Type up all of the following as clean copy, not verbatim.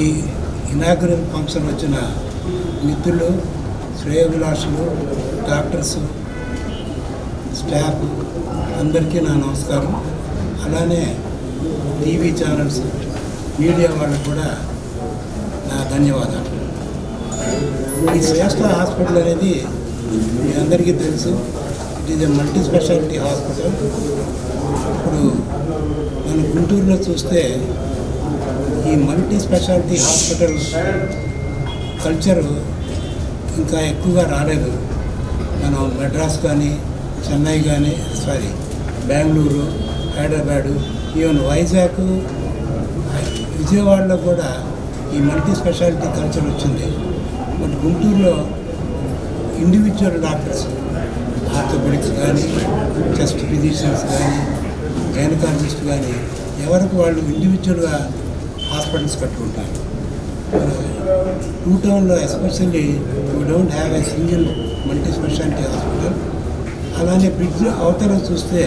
ఈ inaugural function వచ్చిన మిత్రులు, శ్రేయోభిలాషులు, డాక్టర్స్, స్టాఫ్ అందరికీ నా నమస్కారం. అలానే టీవీ ఛానల్స్, మీడియా వాళ్ళకు కూడా నా ధన్యవాదాలు. ఈ శ్రేష్ఠ హాస్పిటల్ అనేది మీ అందరికీ తెలుసు. It is a multi speciality hospital. ఇప్పుడు మన గుంటూరులో చూస్తే ఈ మల్టీ స్పెషాలిటీ హాస్పిటల్ కల్చరు ఇంకా ఎక్కువగా రాలేదు. మనం మెడ్రాస్ కానీ, చెన్నై కానీ, బెంగళూరు, హైదరాబాదు, ఈవెన్ వైజాగ్, విజయవాడలో కూడా ఈ మల్టీ స్పెషాలిటీ కల్చర్ వచ్చింది. బట్ గుంటూరులో ఇండివిజువల్ డాక్టర్స్, ఆర్థోపెడిక్స్ కానీ, చెస్ట్ ఫిజిషియన్స్ కానీ, గైనకాలజిస్ట్ కానీ ఎవరికి వాళ్ళు ఇండివిజువల్గా హాస్పిటల్స్ కట్టుకుంటారు. టూ టౌన్లో especially we don't have a single multi speciality hospital. అలానే బ్రిడ్జ్ అవతల చూస్తే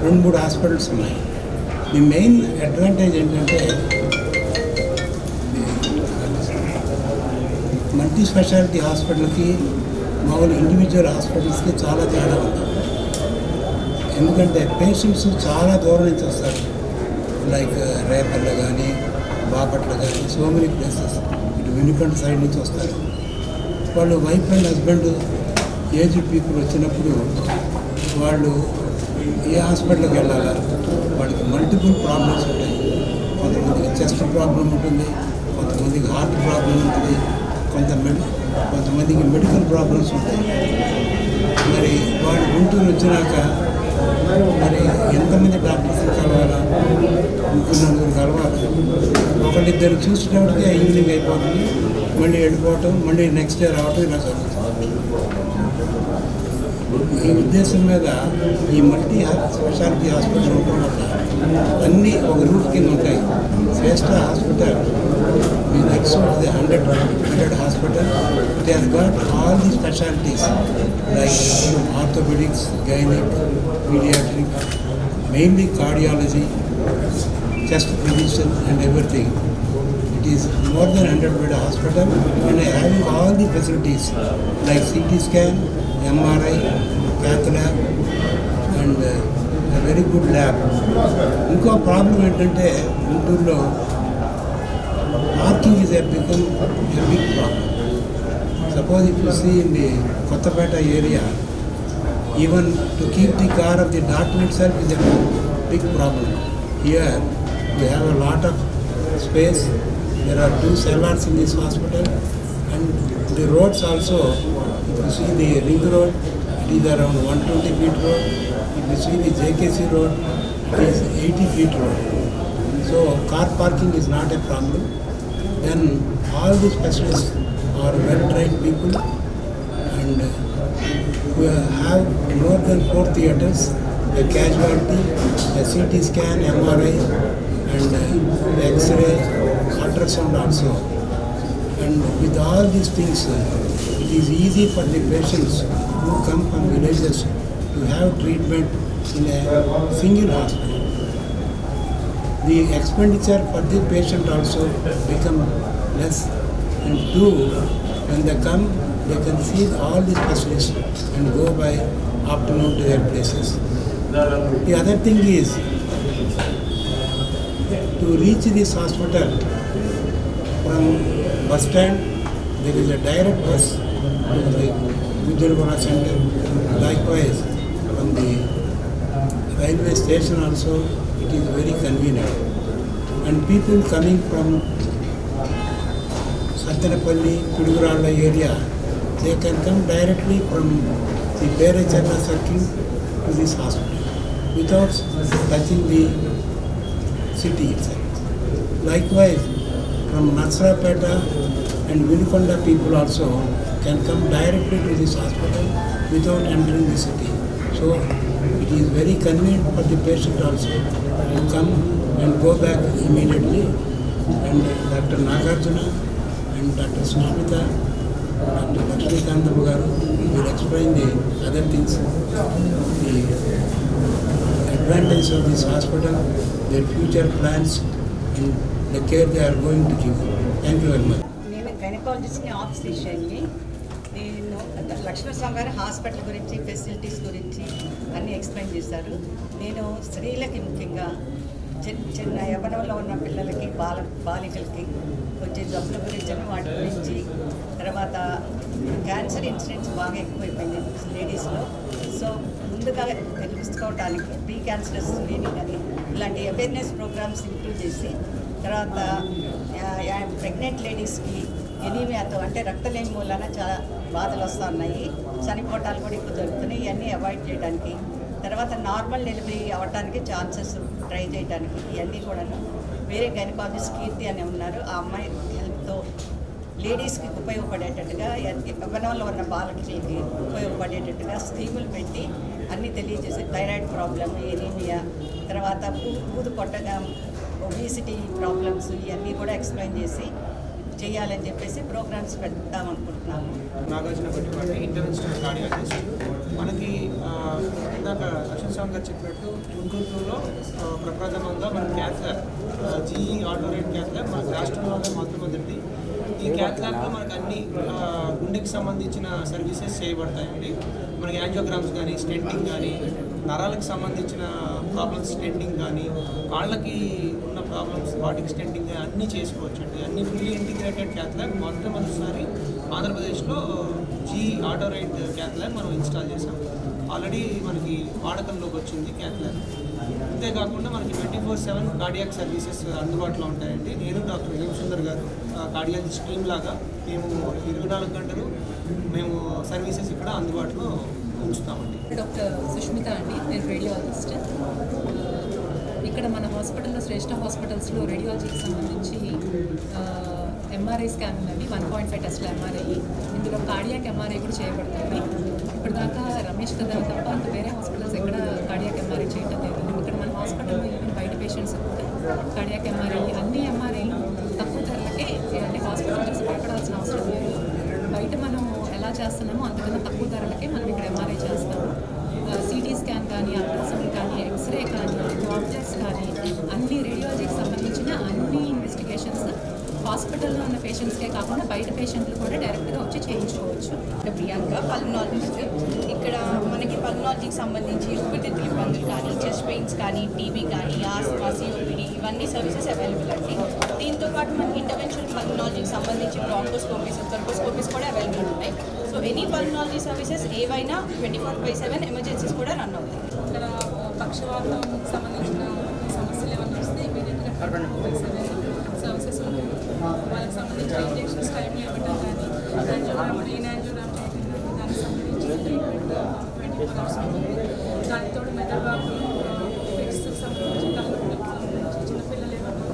2-3 హాస్పిటల్స్ ఉన్నాయి. ది మెయిన్ అడ్వాంటేజ్ ఏంటంటే మల్టీ స్పెషాలిటీ హాస్పిటల్కి మామూలు ఇండివిజువల్ హాస్పిటల్స్కి చాలా తేడా ఉంది. ఎందుకంటే పేషెంట్స్ చాలా దూరం నుంచి వస్తారు. లైక్ రేపల్ల కానీ, బాపట్ల కానీ, సో మెనీ ప్లేసెస్, ఇటు వినుకొండ సైడ్ నుంచి వస్తారు. వాళ్ళు wife and husband aged people వచ్చినప్పుడు వాళ్ళు ఏ హాస్పిటల్కి వెళ్ళాలా, వాళ్ళకి మల్టిపుల్ ప్రాబ్లమ్స్ ఉంటాయి. కొంతమందికి చెస్ట్ ప్రాబ్లం ఉంటుంది, కొంతమందికి హార్ట్ ప్రాబ్లం ఉంటుంది, కొంతమందికి మెడికల్ ప్రాబ్లమ్స్ ఉంటాయి. మరి వాళ్ళు గుంటూరు వచ్చినాక మరి ఎంతమంది డాక్టర్స్ని కలవాలా, 3-4 కలవాలి. ఒకళ్ళిద్దరు చూసేటప్పటికే ఈవినింగ్ అయిపోతుంది, మళ్ళీ వెళ్ళిపోవటం, మళ్ళీ నెక్స్ట్ డే రావటం, ఇలా జరుగుతుంది. ఈ ఉద్దేశం మీద ఈ మల్టీ స్పెషాలిటీ హాస్పిటల్ ఉండడం వల్ల అన్నీ ఒక రూట్ కింద ఉంటాయి. శ్రేష్ఠ హాస్పిటల్ మీ next the 100 hospital. It has got all the specialities like orthopaedics, gynaec, paediatric, mainly cardiology, chest physician and everything. It is more than 100-bed hospital and having all the facilities like CT scan, MRI, cath lab and a very good lab. ఇంకో problem ఏంటంటే గుంటూరులో parking is become a big problem. Suppose if you see in the Kottapeta area, even to keep the car of the doctor itself is a big problem. Here we have a lot of space. There are 2 cellars in this hospital, and the roads also, if you see the ring road, it is around 120 feet road. If you see the JKC road, it is 80 feet road. So car parking is not a problem. Then all the specialists are well-trained people, and we have more than 4 theatres, a casualty, a CT scan, MRI, and X-ray, ultrasound also. And with all these things, it is easy for the patients who come from villages to have treatment in a single hospital. The expenditure for the patient also become less, and two, when they come, they can see all the specialists and go by afternoon to their places. The other thing is, to reach this hospital from bus stand, there is a direct bus to the Vijayawada center. Likewise, from the railway station also, it is very convenient. And people coming from Satyanapalli, Piduguralla area, they can come directly from the Perechalla circle to this hospital without touching the city itself. Likewise, from Narsarapeta and Vinukonda people also can come directly to this hospital without entering the city. So it is very convenient for the patient also to come and go back immediately. And Dr. Nagarjuna and Dr. Sushmita, Dr. Lakshmikanta Garu will explain the other things, the advantages of this hospital, their future plans, and the care they are going to give. Thank you very much. నేను గైనకాలజిస్ట్ని, ఆబ్స్టిషియన్ని. నేను లక్ష్మణస్వామి గారి hospital గురించి, facilities గురించి అన్నీ explain చేశారు. నేను స్త్రీలకి ముఖ్యంగా చిన్న యవ్వనంలో ఉన్న పిల్లలకి, బాలికలకి వచ్చే జబ్బుల గురించి, వాటి గురించి, తర్వాత క్యాన్సర్ ఇన్సిడెంట్స్ బాగా ఎక్కువైపోయింది లేడీస్లో. సో ముందుగా తెలుసుకోవడానికి ప్రీ క్యాన్సరస్ స్క్రీనింగ్ అని ఇలాంటి అవేర్నెస్ ప్రోగ్రామ్స్ ఇంక్లూడ్ చేసి, తర్వాత ప్రెగ్నెంట్ లేడీస్కి ఎనీమియాతో అంటే రక్తలేమి మూలన చాలా బాధలు వస్తూ ఉన్నాయి, చనిపోవటాలు కూడా ఎక్కువ జరుగుతున్నాయి. ఇవన్నీ అవాయిడ్ చేయడానికి, తర్వాత నార్మల్ డెలివరీ అవ్వడానికి ఛాన్సెస్ ట్రై చేయడానికి, ఇవన్నీ కూడాను వేరే గైనకాలజిస్ట్ కీర్తి అని ఉన్నారు. ఆ అమ్మాయి హెల్ప్తో లేడీస్కి ఉపయోగపడేటట్టుగా, యవ్వనంలో ఉన్న బాలకులకి ఉపయోగపడేటట్టుగా స్కీములు పెట్టి అన్నీ తెలియజేసి, థైరాయిడ్ ప్రాబ్లమ్, ఎనీమియా, తర్వాత ఊదు కొట్టగా ఒబిసిటీ ప్రాబ్లమ్స్, ఇవన్నీ కూడా ఎక్స్ప్లెయిన్ చేసి చేయాలని చెప్పేసి ప్రోగ్రామ్స్ పెడతామనుకుంటున్నాము. Nagarjuna Gattipati interventional cardiologist. మనకి ఇందాక లక్ష్మణస్వామి గారు చెప్పినట్టు గుంటూరులో ప్రప్రథమంగా మన క్యాత్ ల్యాబ్, జీఈ ఆటోరేట్ క్యాత్ ల్యాబ్ మన రాష్ట్రంలోనే మొట్టమొదటి. ఈ క్యాత్ ల్యాబ్లో మనకు అన్ని గుండెకి సంబంధించిన సర్వీసెస్ చేయబడతాయండి. మనకి యాంజియోగ్రామ్స్ కానీ, స్టెంటింగ్ కానీ, నరాలకు సంబంధించిన ప్రాబ్లమ్స్ స్టెంటింగ్ కానీ, కాళ్ళకి ఉన్న ప్రాబ్లమ్స్ వాటికి స్టెంటింగ్ అన్నీ చేసుకోవచ్చు అండి. అన్ని ఫుల్లీ ఇంటిగ్రేటెడ్ క్యాత్ ల్యాబ్ మొట్టమొదటిసారి ఆంధ్రప్రదేశ్లో జీ ఆటోరైట్ క్యాత్ ల్యాబ్ మనం ఇన్స్టాల్ చేసాం. ఆల్రెడీ మనకి వాడకంలోకి వచ్చింది క్యాత్ ల్యాబ్. అంతేకాకుండా మనకి 24/7 కార్డియాక్ సర్వీసెస్ అందుబాటులో ఉంటాయండి. నేను డాక్టర్ హేమసుందర్ గారు కార్డియాలజిస్ట్ టీమ్ లాగా మేము 24 గంటలు మేము సర్వీసెస్ ఇక్కడ అందుబాటులో ఉంచుతామండి. డాక్టర్ సుష్మిత అండి, నేను రేడియాలజిస్ట్. ఇక్కడ మన హాస్పిటల్లో, శ్రేష్ఠ హాస్పిటల్స్లో రేడియాలజీకి సంబంధించి ఎంఆర్ఐ స్కాన్ ఉన్నది, 1.5 టెస్ట్ల ఎంఆర్ఐ. ఇందులో కార్డియాక్ ఎంఆర్ఐ కూడా చేయబడుతుంది. ఇప్పటిదాకా రమేష్ కదా తప్ప అంత వేరే హాస్పిటల్స్ ఎక్కడ కార్డియాక్ ఎంఆర్ఐ చేయటం లేదు. ఇక్కడ మన హాస్పిటల్లో ఈవెన్ బయట పేషెంట్స్ కూడా కార్డియాక్ ఎంఆర్ఐ, అన్ని ఎంఆర్ఐలు తక్కువ ధరలకే, అంటే హాస్పిటల్ చూసి భయపడాల్సిన అవసరం లేదు. బయట మనం ఎలా చేస్తున్నామో అంతకన్నా తక్కువ ధరలకే మనం ఇక్కడ ఎంఆర్ఐ చేస్తాము. సిటీ స్కాన్ కానీ, అల్ట్రాసౌండ్ కానీ, ఎక్స్రే కానీ, డాక్టర్స్ కానీ, అన్ని రేడియాలజీకి సంబంధించిన అన్ని ఇన్వెస్టిగేషన్స్ హాస్పిటల్లో ఉన్న పేషెంట్స్కే కాకుండా బయట పేషెంట్లు కూడా డైరెక్ట్గా వచ్చి చేయించుకోవచ్చు. ప్రియాంక, పల్మనాలజిస్ట్. ఇక్కడ మనకి పల్మనాలజీకి సంబంధించి ఊపిరితిత్తుల ఇబ్బందులు కానీ, చెస్ట్ పెయిన్స్ కానీ, టీబీ కానీ, ఆస్మా, సిఓపిడి ఇవన్నీ సర్వీసెస్ అవైలబుల్ అండి. దీంతో పాటు మనకి ఇంటర్వెన్షనల్ పల్మనాలజీకి సంబంధించి బ్రాంకోస్కోపీస్, థర్కోస్కోపీస్ కూడా అవైలబుల్ ఉంటాయి. సో ఎనీ పల్మనాలజీ సర్వీసెస్ ఏవైనా 24/7 ఎమర్జెన్సీస్ కూడా రన్ అవుతాయి. ఇక్కడ పక్షవాతం సంబంధించిన సమస్యలు ఏమైనా వస్తే ఇమీడియట్గా 24/7 సర్వీసెస్ ఉంటాయి. వాళ్ళకి సంబంధించిన ఇంజెక్షన్స్ టైంలో ఇవ్వటం కానీ, యాంజియోగ్రామ్ రీనాంజియోగ్రామ్ చేయడం కానీ, దానికి సంబంధించిన ట్రీట్మెంట్ 24 hours ఉంటుంది. దానితో మెదడుబాబు ఫిట్స్కి సంబంధించి, తలనొప్పులకు సంబంధించి, చిన్నపిల్లలు ఏమైనా